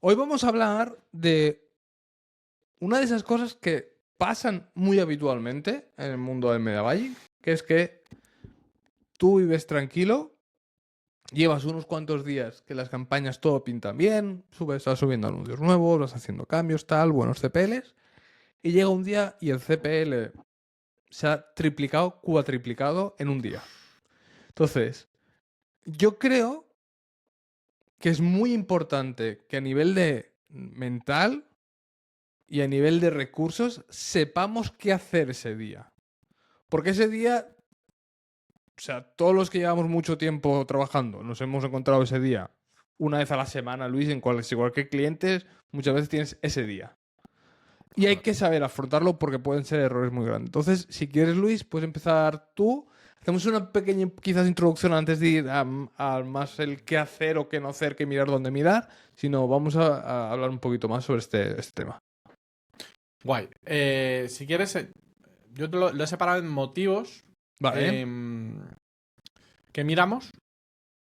Hoy vamos a hablar de una de esas cosas que pasan muy habitualmente en el mundo del media buying, que es que tú vives tranquilo, llevas unos cuantos días que las campañas todo pintan bien, estás subiendo anuncios nuevos, vas haciendo cambios, tal, buenos CPLs, y llega un día y el CPL se ha triplicado, cuatriplicado en un día. Entonces, yo creo que es muy importante que a nivel de mental y a nivel de recursos sepamos qué hacer ese día. Porque ese día, o sea, todos los que llevamos mucho tiempo trabajando, nos hemos encontrado ese día una vez a la semana, Luis, en cualquier cliente, muchas veces tienes ese día. Y hay que saber afrontarlo porque pueden ser errores muy grandes. Entonces, si quieres, Luis, puedes empezar tú. Hacemos una pequeña, quizás, introducción antes de ir a más el qué hacer o qué no hacer, qué mirar, dónde mirar, sino vamos a hablar un poquito más sobre este tema. Guay. Si quieres, yo lo he separado en motivos Vale, que miramos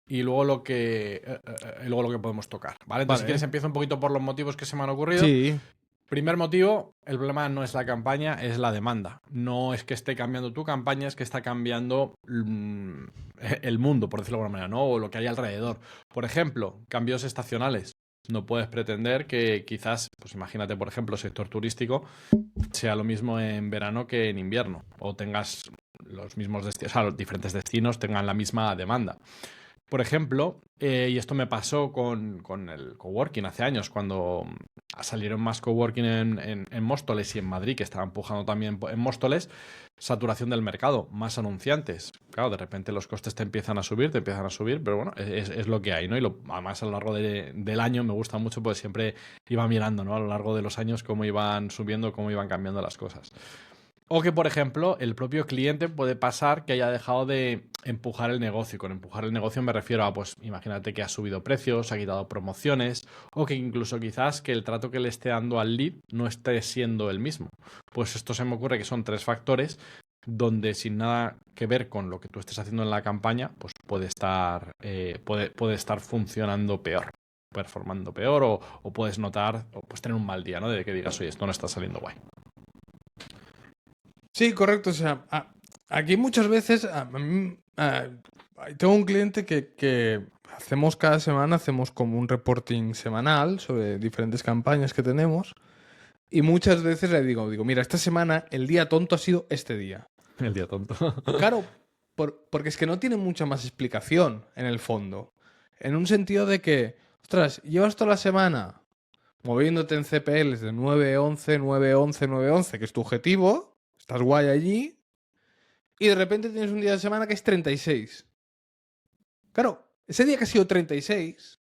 y luego luego lo que podemos tocar, ¿vale? Entonces, si quieres, vale. empiezo un poquito por los motivos que se me han ocurrido. Sí, Primer motivo, el problema no es la campaña, es la demanda. No es que esté cambiando tu campaña, es que está cambiando el mundo, por decirlo de alguna manera, ¿no? O lo que hay alrededor. Por ejemplo, cambios estacionales. No puedes pretender que quizás, pues imagínate, por ejemplo, sector turístico, sea lo mismo en verano que en invierno. O tengas los mismos destinos, o sea, los diferentes destinos tengan la misma demanda. Por ejemplo, y esto me pasó con el coworking hace años, cuando salieron más coworking en Móstoles y en Madrid, que estaba empujando también en Móstoles, saturación del mercado, más anunciantes. Claro, de repente los costes te empiezan a subir, pero bueno, es lo que hay, ¿no? Además, a lo largo del año me gusta mucho, pues siempre iba mirando, ¿no? A lo largo de los años cómo iban subiendo, cómo iban cambiando las cosas. O que, por ejemplo, el propio cliente puede pasar que haya dejado de empujar el negocio. Y con empujar el negocio me refiero a, pues, imagínate que ha subido precios, ha quitado promociones, o que incluso quizás que el trato que le esté dando al lead no esté siendo el mismo. Pues esto se me ocurre que son tres factores donde sin nada que ver con lo que tú estés haciendo en la campaña, pues puede estar funcionando peor, performando peor, o puedes notar, o pues tener un mal día, ¿no? De que digas, oye, esto no está saliendo guay. sí, correcto. O sea, aquí muchas veces tengo un cliente que hacemos cada semana, hacemos como un reporting semanal sobre diferentes campañas que tenemos y muchas veces le digo, mira, esta semana el día tonto ha sido este día. El día tonto. Claro, porque es que no tiene mucha más explicación en el fondo. En un sentido de que, ostras, llevas toda la semana moviéndote en CPLs de 9-11, 9-11, 9-11, que es tu objetivo, estás guay allí, y de repente tienes un día de semana que es 36. Claro, ese día que ha sido 36,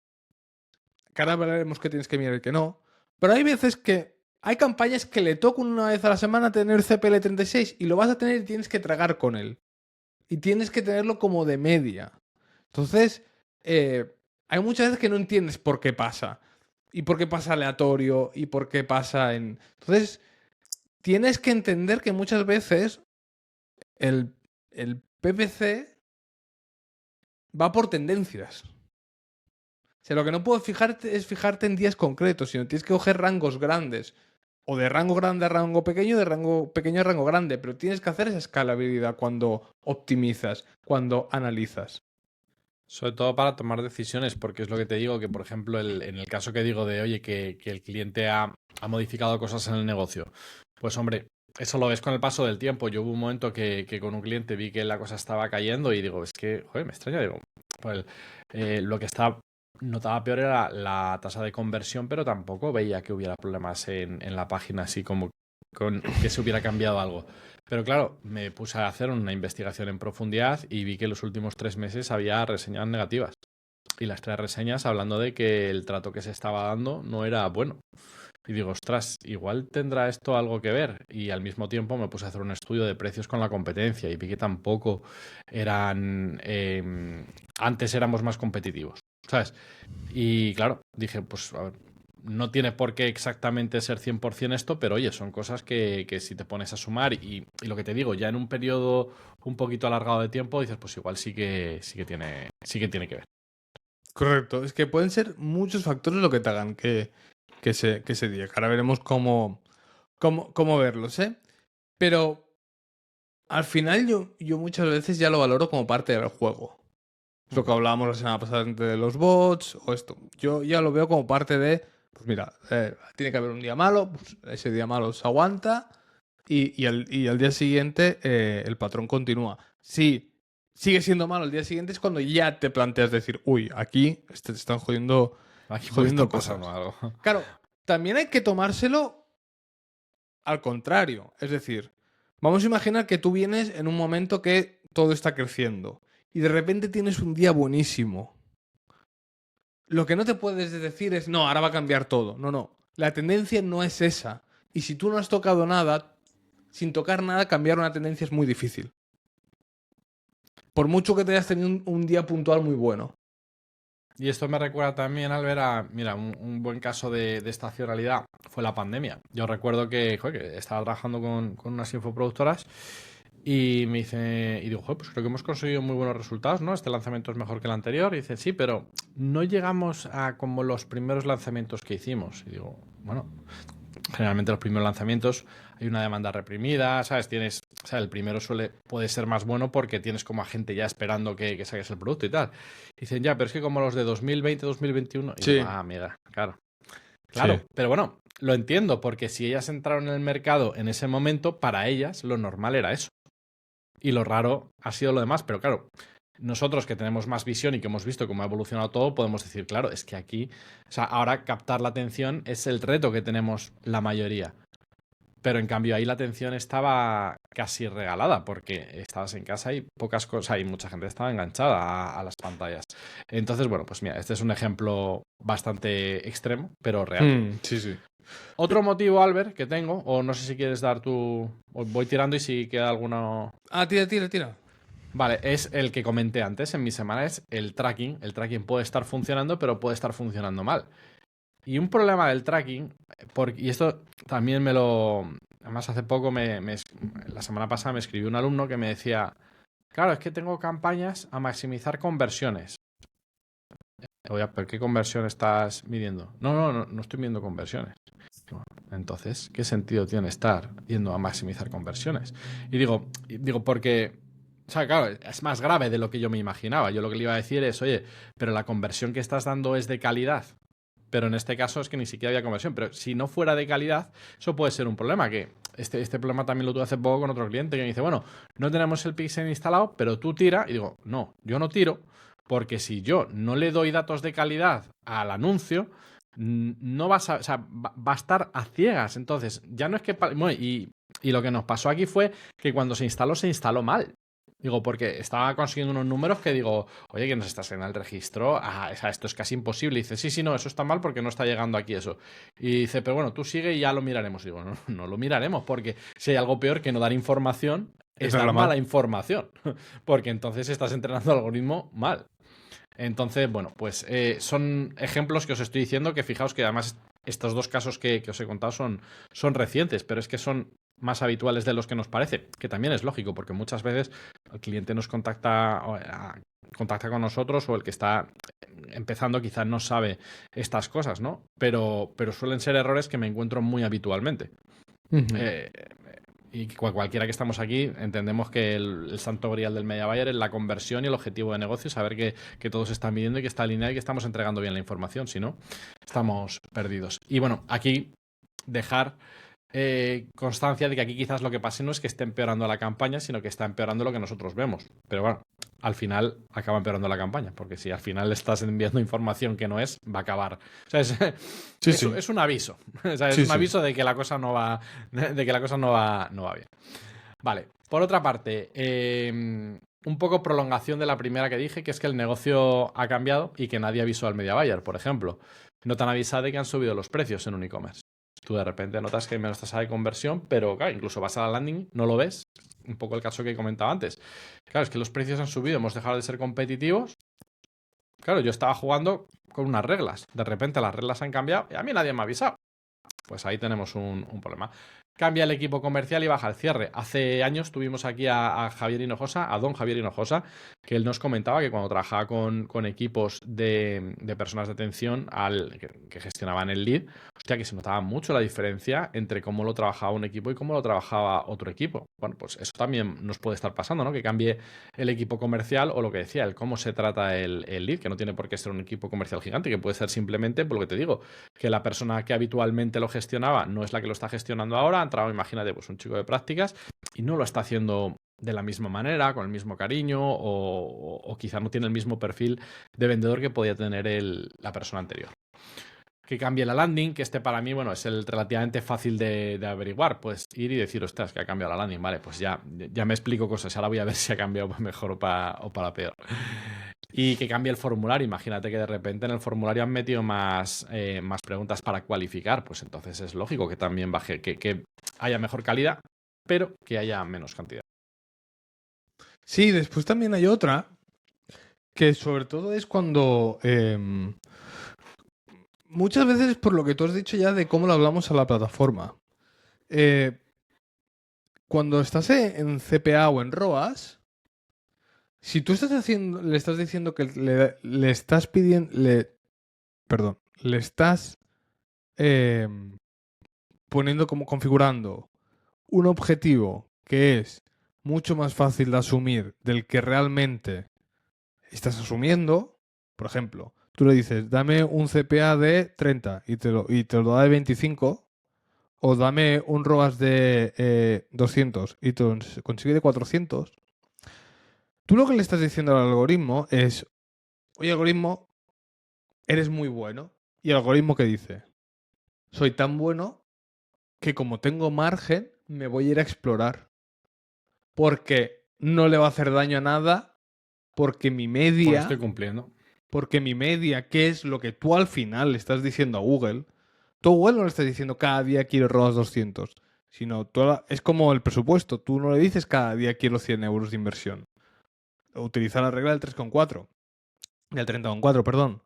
que ahora veremos que tienes que mirar y que no, pero hay veces que hay campañas que le toca una vez a la semana tener CPL 36 y lo vas a tener y tienes que tragar con él. Y tienes que tenerlo como de media. Entonces, hay muchas veces que no entiendes por qué pasa. Y por qué pasa aleatorio. Y por qué pasa en... Entonces, tienes que entender que muchas veces el PPC va por tendencias. O sea, lo que no puedo fijarte es fijarte en días concretos, sino tienes que coger rangos grandes. O de rango grande a rango pequeño, de rango pequeño a rango grande. Pero tienes que hacer esa escalabilidad cuando optimizas, cuando analizas. Sobre todo para tomar decisiones, porque es lo que te digo, que por ejemplo, en el caso que digo de, oye, que el cliente ha modificado cosas en el negocio, pues hombre, eso lo ves con el paso del tiempo. Yo hubo un momento que con un cliente vi que la cosa estaba cayendo y digo, es que, joder, me extraña, digo, pues lo que notaba peor era la tasa de conversión, pero tampoco veía que hubiera problemas en la página, así como con que se hubiera cambiado algo. Pero claro, me puse a hacer una investigación en profundidad y vi que en los últimos 3 meses había reseñas negativas. Y las tres reseñas hablando de que el trato que se estaba dando no era bueno. Y digo, ostras, igual tendrá esto algo que ver. Y al mismo tiempo me puse a hacer un estudio de precios con la competencia y vi que tampoco eran... antes éramos más competitivos, ¿sabes? Y claro, dije, pues a ver, no tiene por qué exactamente ser 100% esto, pero oye, son cosas que si te pones a sumar y lo que te digo, ya en un periodo un poquito alargado de tiempo, dices, pues igual sí que tiene que ver. Correcto. Es que pueden ser muchos factores lo que te hagan que ese día. Que ahora veremos cómo verlos, ¿eh? Pero al final yo muchas veces ya lo valoro como parte del juego. Es lo que hablábamos la semana pasada de los bots o esto. Yo ya lo veo como parte de, pues mira, tiene que haber un día malo, pues ese día malo se aguanta y al día siguiente el patrón continúa. Si sigue siendo malo el día siguiente es cuando ya te planteas decir, uy, aquí te están Aquí puede jodiendo estar cosas. pasando algo. Claro, también hay que tomárselo al contrario. Es decir, vamos a imaginar que tú vienes en un momento que todo está creciendo y de repente tienes un día buenísimo. Lo que no te puedes decir es, no, ahora va a cambiar todo. No, no. La tendencia no es esa. Y si tú no has tocado nada, sin tocar nada, cambiar una tendencia es muy difícil. Por mucho que te hayas tenido un día puntual muy bueno. Y esto me recuerda también, Albert, a, mira, un buen caso de estacionalidad fue la pandemia. Yo recuerdo que, joder, que estaba trabajando con unas infoproductoras y me dice, y digo, joder, pues creo que hemos conseguido muy buenos resultados, ¿no? Este lanzamiento es mejor que el anterior. Y dice, sí, pero no llegamos a como los primeros lanzamientos que hicimos. Y digo, bueno, generalmente los primeros lanzamientos hay una demanda reprimida, ¿sabes? O sea, el primero puede ser más bueno porque tienes como a gente ya esperando que saques el producto y tal. Dicen, ya, pero es que como los de 2020, 2021, y Sí. digo, amiga, claro. Claro, Sí. pero bueno, lo entiendo porque si ellas entraron en el mercado en ese momento, para ellas lo normal era eso. Y lo raro ha sido lo demás, pero claro, nosotros que tenemos más visión y que hemos visto cómo ha evolucionado todo, podemos decir, claro, es que aquí, o sea, ahora captar la atención es el reto que tenemos la mayoría. Pero en cambio ahí la atención estaba casi regalada porque estabas en casa y pocas cosas y mucha gente estaba enganchada a las pantallas. Entonces, bueno, pues mira, este es un ejemplo bastante extremo, pero real. Sí, sí. Otro motivo, Albert, que tengo, o no sé si quieres dar tu... Voy tirando y si queda alguno... Ah, tira. Vale, es el que comenté antes en mi semana, es el tracking. El tracking puede estar funcionando, pero puede estar funcionando mal. Y un problema del tracking, y esto también me lo... Además, hace poco, la semana pasada me escribió un alumno que me decía, claro, es que tengo campañas a maximizar conversiones. Oye, ¿pero qué conversión estás midiendo? No estoy midiendo conversiones. Entonces, ¿qué sentido tiene estar yendo a maximizar conversiones? Y digo, porque... O sea, claro, es más grave de lo que yo me imaginaba. Yo lo que le iba a decir es, oye, pero la conversión que estás dando es de calidad. Pero en este caso es que ni siquiera había conversión. Pero si no fuera de calidad, eso puede ser un problema. Que este problema también lo tuve hace poco con otro cliente que me dice, bueno, no tenemos el pixel instalado, pero tú tira. Y digo, no, yo no tiro, porque si yo no le doy datos de calidad al anuncio, no vas a, o sea, va a estar a ciegas. Entonces, ya no es que... Bueno, y lo que nos pasó aquí fue que cuando se instaló mal. Digo, porque estaba consiguiendo unos números que digo, oye, que nos estás en el registro, o sea, esto es casi imposible. Y dice, sí, no, eso está mal porque no está llegando aquí eso. Y dice, pero bueno, tú sigue y ya lo miraremos. Y digo, no lo miraremos porque si hay algo peor que no dar información, es dar mala información. Porque entonces estás entrenando el algoritmo mal. Entonces, bueno, pues son ejemplos que os estoy diciendo que fijaos que además estos dos casos que os he contado son recientes, pero es que son más habituales de los que nos parece, que también es lógico, porque muchas veces el cliente nos contacta con nosotros o el que está empezando quizás no sabe estas cosas, ¿no? Pero suelen ser errores que me encuentro muy habitualmente. Y cualquiera que estamos aquí entendemos que el santo grial del media buyer es la conversión y el objetivo de negocio, saber que todo se está midiendo y que está alineado y que estamos entregando bien la información, si no, estamos perdidos. Y bueno, aquí dejar constancia de que aquí quizás lo que pase no es que esté empeorando la campaña, sino que está empeorando lo que nosotros vemos. Pero bueno, al final acaba empeorando la campaña, porque si al final le estás enviando información que no es, va a acabar. O sea, es un aviso. O sea, es un aviso de que la cosa no va, de que la cosa no va bien. Vale. Por otra parte, un poco prolongación de la primera que dije, que es que el negocio ha cambiado y que nadie avisó al media buyer, por ejemplo. No te han avisado de que han subido los precios en un e-commerce. Tú de repente notas que hay menos tasa de conversión, pero claro, incluso vas a la landing, no lo ves. Un poco el caso que he comentado antes. Claro, es que los precios han subido, hemos dejado de ser competitivos. Claro, yo estaba jugando con unas reglas. De repente las reglas han cambiado y a mí nadie me ha avisado. Pues ahí tenemos un problema. Cambia el equipo comercial y baja el cierre. Hace años tuvimos aquí a Javier Hinojosa, a don Javier Hinojosa, que él nos comentaba que cuando trabajaba con equipos de personas de atención que gestionaban el lead, hostia, que se notaba mucho la diferencia entre cómo lo trabajaba un equipo y cómo lo trabajaba otro equipo. Bueno, pues eso también nos puede estar pasando, ¿no? Que cambie el equipo comercial o lo que decía, el cómo se trata el lead, que no tiene por qué ser un equipo comercial gigante, que puede ser simplemente, por lo que te digo, que la persona que habitualmente lo gestionaba no es la que lo está gestionando ahora, ha entrado, imagínate, pues un chico de prácticas y no lo está haciendo de la misma manera, con el mismo cariño o quizá no tiene el mismo perfil de vendedor que podía tener la persona anterior. Que cambie la landing, que este para mí, bueno, es el relativamente fácil de averiguar. Pues ir y decir, ostras, que ha cambiado la landing, vale, pues ya me explico cosas. Ahora voy a ver si ha cambiado para mejor o para peor. Y que cambie el formulario. Imagínate que de repente en el formulario han metido más preguntas para cualificar. Pues entonces es lógico que también baje, que haya mejor calidad, pero que haya menos cantidad. Sí, después también hay otra, que sobre todo es cuando... muchas veces por lo que tú has dicho ya de cómo lo hablamos a la plataforma. Cuando estás en CPA o en ROAS, si tú estás haciendo, le estás diciendo que le estás pidiendo, perdón, le estás poniendo como configurando un objetivo que es mucho más fácil de asumir del que realmente estás asumiendo, por ejemplo, tú le dices, dame un CPA de 30 y te lo da de 25, o dame un ROAS de 200 y te lo consigue de 400, tú lo que le estás diciendo al algoritmo es, oye algoritmo, eres muy bueno. Y el algoritmo que dice, soy tan bueno que como tengo margen, me voy a ir a explorar. Porque no le va a hacer daño a nada, porque mi media... Porque estoy cumpliendo. Porque mi media, que es lo que tú al final le estás diciendo a Google, tú a Google no le estás diciendo cada día quiero ROAS 200, sino es como el presupuesto, tú no le dices cada día quiero 100 euros de inversión. Utiliza la regla del 3,4, del 30,4, perdón.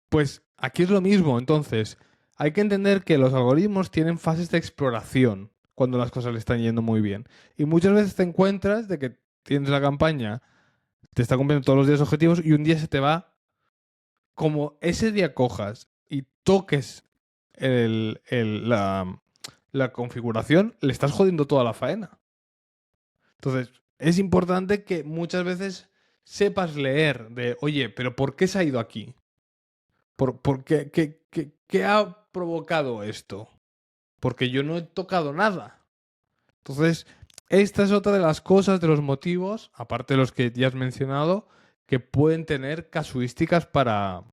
Pues aquí es lo mismo, entonces hay que entender que los algoritmos tienen fases de exploración cuando las cosas le están yendo muy bien. Y muchas veces te encuentras de que tienes la campaña, te está cumpliendo todos los días objetivos y un día se te va. Como ese día cojas y toques la configuración, le estás jodiendo toda la faena. Entonces, es importante que muchas veces sepas leer de, oye, pero ¿por qué se ha ido aquí? ¿Por qué ha provocado esto? Porque yo no he tocado nada. Entonces, esta es otra de las cosas, de los motivos, aparte de los que ya has mencionado, que pueden tener casuísticas para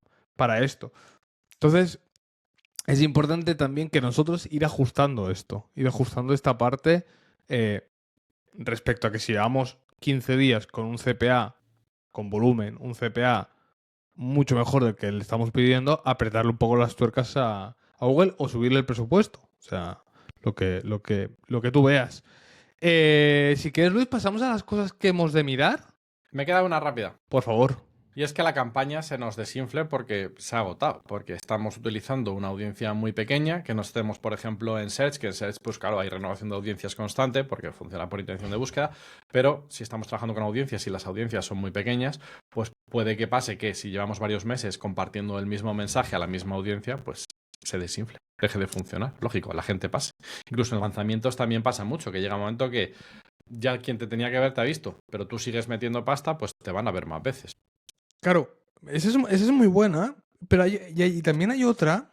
esto. Entonces, es importante también que nosotros ir ajustando esto, ir ajustando esta parte respecto a que si llevamos 15 días con un CPA con volumen, un CPA mucho mejor del que le estamos pidiendo, apretarle un poco las tuercas a Google o subirle el presupuesto. O sea, lo que tú veas. Si quieres, Luis, pasamos a las cosas que hemos de mirar. Me queda una rápida. Por favor. Y es que la campaña se nos desinfle porque se ha agotado, porque estamos utilizando una audiencia muy pequeña, que no estemos, por ejemplo, en Search, que en Search, pues claro, hay renovación de audiencias constante porque funciona por intención de búsqueda, pero si estamos trabajando con audiencias y las audiencias son muy pequeñas, pues puede que pase que si llevamos varios meses compartiendo el mismo mensaje a la misma audiencia, pues se desinfle, deje de funcionar. Lógico, la gente pase. Incluso en lanzamientos también pasa mucho, que llega un momento que ya quien te tenía que ver te ha visto, pero tú sigues metiendo pasta, pues te van a ver más veces. Claro, esa es muy buena, pero y también hay otra,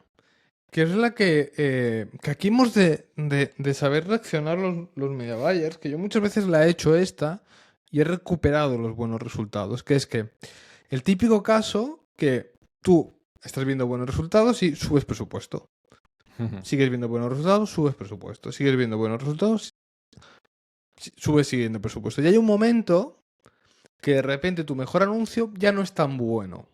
que es la que aquí hemos de saber reaccionar los media buyers, que yo muchas veces la he hecho esta y he recuperado los buenos resultados, que es que el típico caso que tú estás viendo buenos resultados y subes presupuesto. Sigues viendo buenos resultados, subes presupuesto. Sigues viendo buenos resultados, subes siguiendo presupuesto. Y hay un momento que de repente tu mejor anuncio ya no es tan bueno.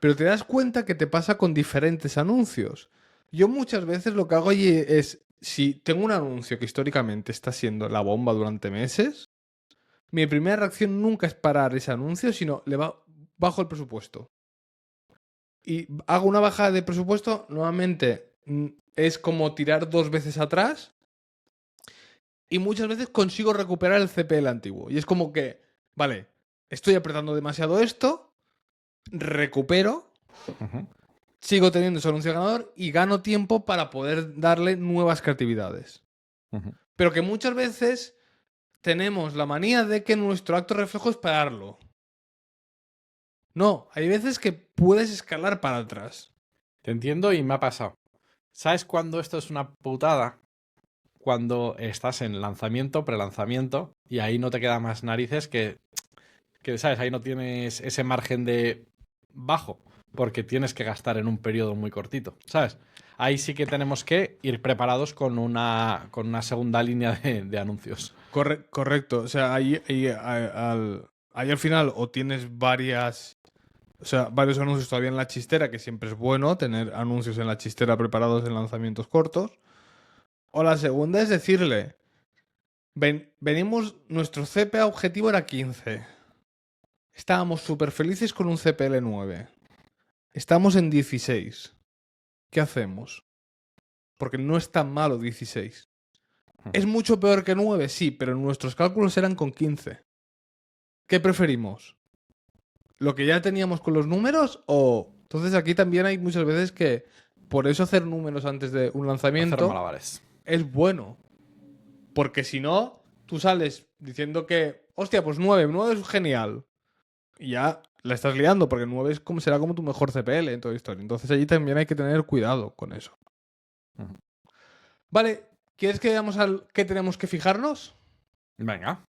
Pero te das cuenta que te pasa con diferentes anuncios. Yo muchas veces lo que hago allí es, si tengo un anuncio que históricamente está siendo la bomba durante meses, mi primera reacción nunca es parar ese anuncio, sino bajo el presupuesto. Y hago una bajada de presupuesto, nuevamente es como tirar 2 veces atrás y muchas veces consigo recuperar el CPL antiguo. Y es como que, vale, estoy apretando demasiado esto, recupero, Ujú. sigo teniendo ese anuncio ganador y gano tiempo para poder darle nuevas creatividades. Ujú. Pero que muchas veces tenemos la manía de que nuestro acto reflejo es pararlo. No, hay veces que puedes escalar para atrás. Te entiendo y me ha pasado. ¿Sabes cuándo esto es una putada? Cuando estás en lanzamiento, prelanzamiento, y ahí no te queda más narices que, ¿sabes? Ahí no tienes ese margen de bajo, porque tienes que gastar en un periodo muy cortito, ¿sabes? Ahí sí que tenemos que ir preparados con una segunda línea de anuncios. Correcto. O sea, ahí al final o tienes varios anuncios todavía en la chistera, que siempre es bueno tener anuncios en la chistera preparados en lanzamientos cortos. O la segunda es decirle, nuestro CPA objetivo era 15. Estábamos súper felices con un CPL 9. Estamos en 16. ¿Qué hacemos? Porque no es tan malo 16. ¿Es mucho peor que 9? Sí, pero nuestros cálculos eran con 15. ¿Qué preferimos? ¿Lo que ya teníamos con los números o...? Entonces aquí también hay muchas veces que por eso hacer números antes de un Hacer lanzamiento malabares. es bueno. Porque si no, tú sales diciendo que, hostia, pues 9 es genial. Y ya la estás liando porque 9 es como, será como tu mejor CPL en toda la historia. Entonces allí también hay que tener cuidado con eso. Ujú. Vale, ¿quieres que veamos al qué tenemos que fijarnos? Venga,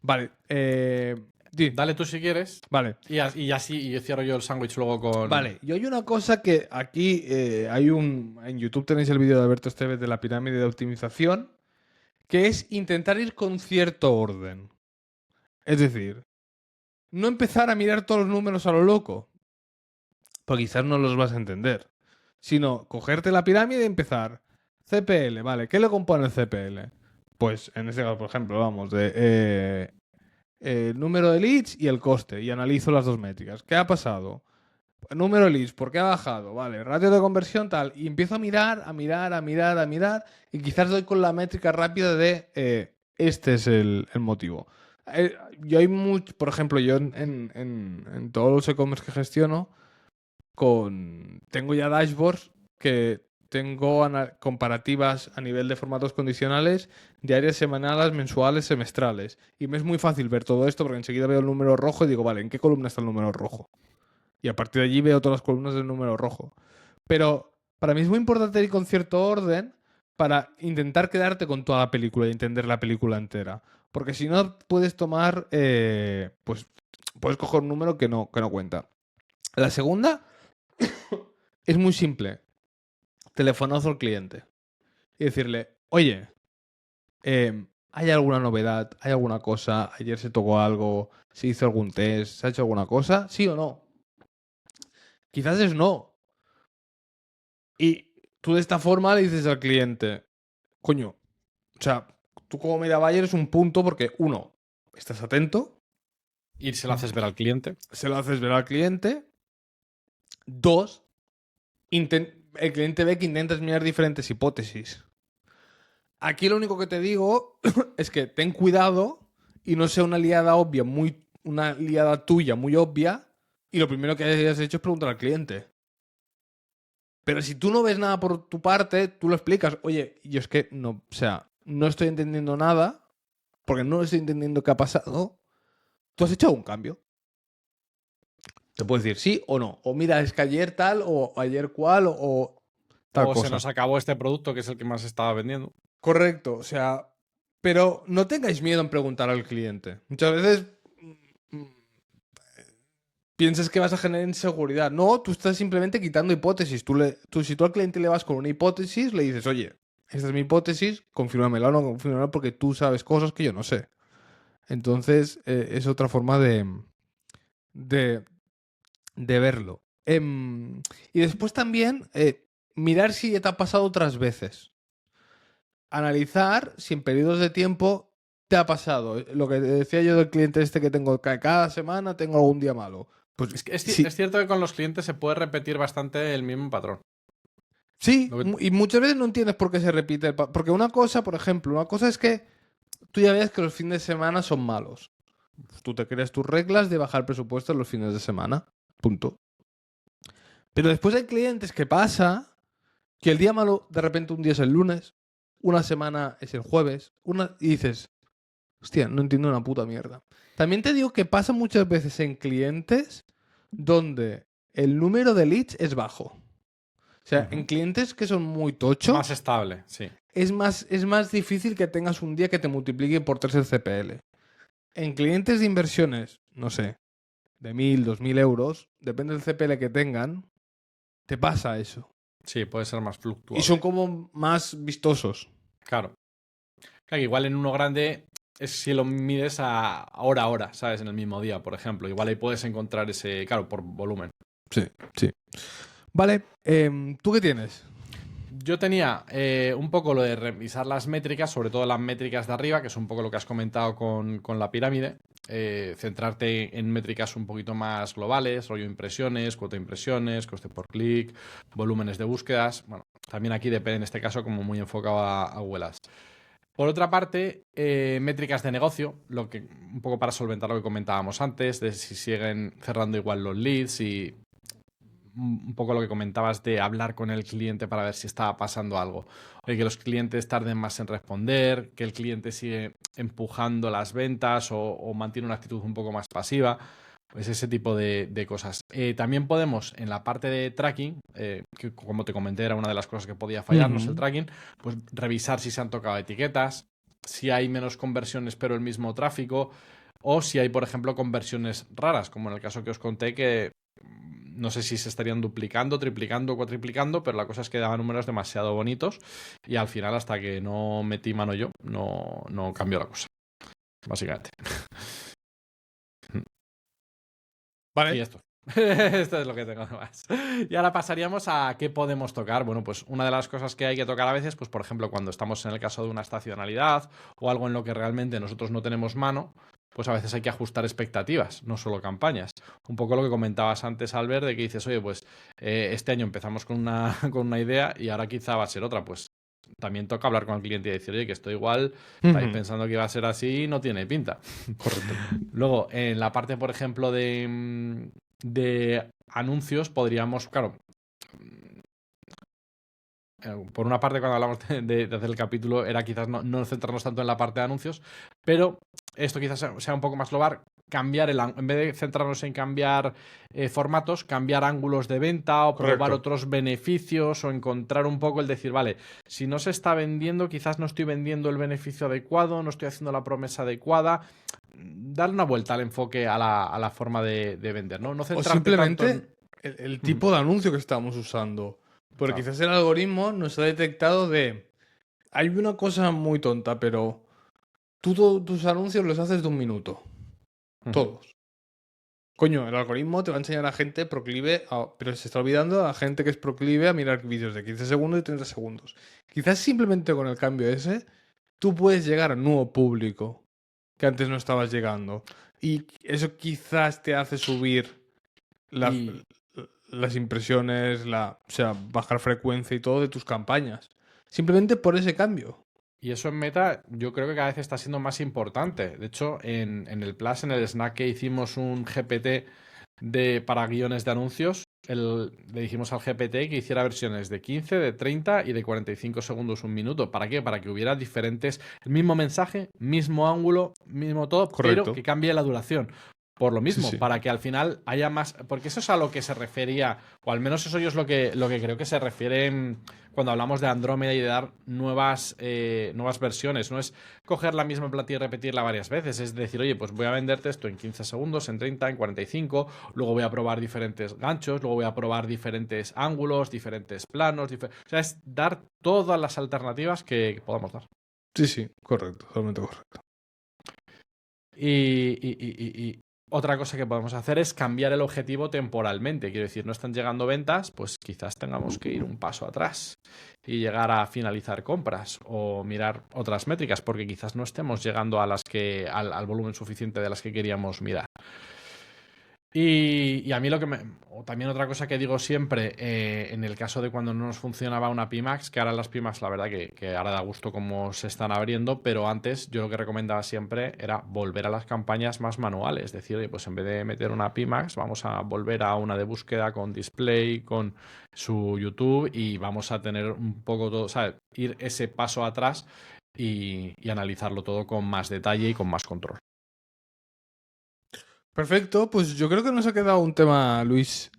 Vale, dale tú si quieres. Vale. Y así y yo cierro yo el sándwich luego con. Vale, y hay una cosa que aquí hay un... En YouTube tenéis el vídeo de Alberto Esteves de la pirámide de optimización, que es intentar ir con cierto orden. Es decir, no empezar a mirar todos los números a lo loco, porque quizás no los vas a entender, sino cogerte la pirámide y empezar. CPL, vale, ¿qué le compone el CPL? Pues en este caso, por ejemplo, vamos, de el número de leads y el coste, y analizo las dos métricas. ¿Qué ha pasado? Número de leads, ¿por qué ha bajado? Vale, ratio de conversión tal. Y empiezo a mirar, a mirar. Y quizás doy con la métrica rápida de este es el motivo. Yo hay mucho, por ejemplo, yo en todos los e-commerce que gestiono, tengo ya dashboards que tengo comparativas a nivel de formatos condicionales, diarias, semanales, mensuales, semestrales. Y me es muy fácil ver todo esto porque enseguida veo el número rojo y digo, vale, ¿en qué columna está el número rojo? Y a partir de allí veo todas las columnas del número rojo. Pero para mí es muy importante ir con cierto orden para intentar quedarte con toda la película y entender la película entera. Porque si no, puedes tomar, pues puedes coger un número que no cuenta. La segunda es muy simple. Telefonazo al cliente y decirle, oye, ¿hay alguna novedad? ¿Hay alguna cosa? ¿Ayer se tocó algo? ¿Se hizo algún test? ¿Se ha hecho alguna cosa? ¿Sí o no? Quizás es no. Y tú de esta forma le dices al cliente, coño, o sea, tú como media buyer es un punto porque, uno, estás atento, Y se lo haces ver al cliente. se lo haces ver al cliente, dos, el cliente ve que intentas mirar diferentes hipótesis. Aquí lo único que te digo es que ten cuidado y no sea una liada obvia, una liada tuya muy obvia, y lo primero que hayas hecho es preguntar al cliente. Pero si tú no ves nada por tu parte, tú lo explicas. Oye, yo es que no, o sea, no estoy entendiendo nada, porque no estoy entendiendo qué ha pasado. ¿Tú has hecho un cambio? Te puedo decir sí o no. O mira, es que ayer tal, o ayer cual, o tal O se cosa. nos acabó este producto que es el que más estaba vendiendo. Correcto, o sea, pero no tengáis miedo en preguntar al cliente. Muchas veces piensas que vas a generar inseguridad. No, tú estás simplemente quitando hipótesis. Si tú al cliente le vas con una hipótesis, le dices, oye, esta es mi hipótesis, confírmamela o no confírmamela porque tú sabes cosas que yo no sé. Entonces, es otra forma de, de verlo. Y después también mirar si ya te ha pasado otras veces. Analizar si en periodos de tiempo te ha pasado. Lo que decía yo del cliente este que tengo, que cada semana tengo algún día malo. Pues Es que es sí, cierto que con los clientes se puede repetir bastante el mismo patrón. Sí, Lo que- y muchas veces no entiendes por qué se repite. Porque una cosa, por ejemplo, una cosa es que tú ya ves que los fines de semana son malos. Tú te creas tus reglas de bajar presupuesto en los fines de semana. Punto. Pero después hay clientes que pasa que el día malo, de repente un día es el lunes, una semana es el jueves, y dices, hostia, no entiendo una puta mierda. También te digo que pasa muchas veces en clientes donde el número de leads es bajo. O sea, en Ujú. clientes que son muy Más tochos, estable, sí. es más difícil que tengas un día que te multiplique por 3 el CPL. En clientes de inversiones, no sé, de 1.000, 2.000 euros, depende del CPL que tengan, te pasa eso. Sí, puede ser más Y son fluctuable. como más vistosos. Claro. Claro, igual en uno grande es si lo mides a hora a hora, ¿sabes? En el mismo día, por ejemplo. Igual ahí puedes encontrar ese, claro, por volumen. Sí, sí. Vale, ¿tú qué tienes? Yo tenía un poco lo de revisar las métricas, sobre todo las métricas de arriba, que es un poco lo que has comentado con la pirámide. Centrarte en métricas un poquito más globales, rollo impresiones, cuota de impresiones, coste por clic, volúmenes de búsquedas. Bueno, también aquí depende en este caso como muy enfocado a Google Ads. Por otra parte, métricas de negocio, lo que, un poco para solventar lo que comentábamos antes, de si siguen cerrando igual los leads y un poco lo que comentabas de hablar con el cliente para ver si estaba pasando algo. Oye, que los clientes tarden más en responder, que el cliente sigue empujando las ventas o mantiene una actitud un poco más pasiva. Pues ese tipo de cosas. También podemos, en la parte de tracking, que como te comenté era una de las cosas que podía fallarnos el Ujú. tracking, pues revisar si se han tocado etiquetas, si hay menos conversiones pero el mismo tráfico, o si hay, por ejemplo, conversiones raras, como en el caso que os conté que no sé si se estarían duplicando, triplicando o cuatriplicando, pero la cosa es que daban números demasiado bonitos y al final hasta que no metí mano yo, no cambió la cosa, básicamente. Y Vale. esto. Esto es lo que tengo más. Y ahora pasaríamos a qué podemos tocar. Bueno, pues una de las cosas que hay que tocar a veces, pues por ejemplo, cuando estamos en el caso de una estacionalidad o algo en lo que realmente nosotros no tenemos mano, pues a veces hay que ajustar expectativas, no solo campañas. Un poco lo que comentabas antes, Albert, de que dices, oye, pues este año empezamos con una, con una idea y ahora quizá va a ser otra. Pues también toca hablar con el cliente y decir, oye, que esto igual estáis Ujú. pensando que iba a ser así y no tiene pinta. Correcto. Luego, en la parte, por ejemplo, de anuncios, podríamos, claro, por una parte, cuando hablamos de hacer el capítulo, era quizás no centrarnos tanto en la parte de anuncios, pero esto quizás sea un poco más global. Cambiar en vez de centrarnos en cambiar formatos, cambiar ángulos de venta o probar Correcto. otros beneficios o encontrar un poco el decir, vale, si no se está vendiendo, quizás no estoy vendiendo el beneficio adecuado, no estoy haciendo la promesa adecuada. Darle una vuelta al enfoque a la forma de vender, ¿no? No O centrarte tanto en. simplemente el tipo de anuncio que estamos usando. Porque Claro. quizás el algoritmo nos ha detectado de... Hay una cosa muy tonta, pero tú tus anuncios los haces de 1 minuto. Ujú. Todos. Coño, el algoritmo te va a enseñar a gente proclive, pero se está olvidando a la gente que es proclive a mirar vídeos de 15 segundos y 30 segundos. Quizás simplemente con el cambio ese, tú puedes llegar a un nuevo público que antes no estabas llegando. Y eso quizás te hace subir la- Y, las impresiones, o sea, bajar frecuencia y todo de tus campañas. Simplemente por ese cambio. y eso en Meta yo creo que cada vez está siendo más importante. De hecho, en el Plus, en el Snack que hicimos un GPT para guiones de anuncios, le dijimos al GPT que hiciera versiones de 15, de 30 y de 45 segundos, un minuto. ¿Para qué? Para que hubiera diferentes, el mismo mensaje, mismo ángulo, mismo todo, pero que Correcto. cambie la duración. Por lo Sí, mismo, sí. para que al final haya más. Porque eso es a lo que se refería, o al menos eso yo es lo que creo que se refiere cuando hablamos de Andrómeda y de dar nuevas versiones. No es coger la misma plantilla y repetirla varias veces. Es decir, oye, pues voy a venderte esto en 15 segundos, en 30, en 45. Luego voy a probar diferentes ganchos. Luego voy a probar diferentes ángulos, diferentes planos. O sea, es dar todas las alternativas que podamos dar. Sí, sí, correcto, totalmente correcto. Y otra cosa que podemos hacer es cambiar el objetivo temporalmente. Quiero decir, no están llegando ventas, pues quizás tengamos que ir un paso atrás y llegar a finalizar compras o mirar otras métricas, porque quizás no estemos llegando a al volumen suficiente de las que queríamos mirar. Y a mí o también otra cosa que digo siempre, en el caso de cuando no nos funcionaba una Pimax, que ahora las Pimax, la verdad que ahora da gusto cómo se están abriendo, pero antes yo lo que recomendaba siempre era volver a las campañas más manuales. Es decir, oye, pues en vez de meter una Pimax, vamos a volver a una de búsqueda con display, con su YouTube y vamos a tener un poco todo, ¿sabes? Ir ese paso atrás y analizarlo todo con más detalle y con más control. Perfecto, pues yo creo que nos ha quedado un tema, Luis,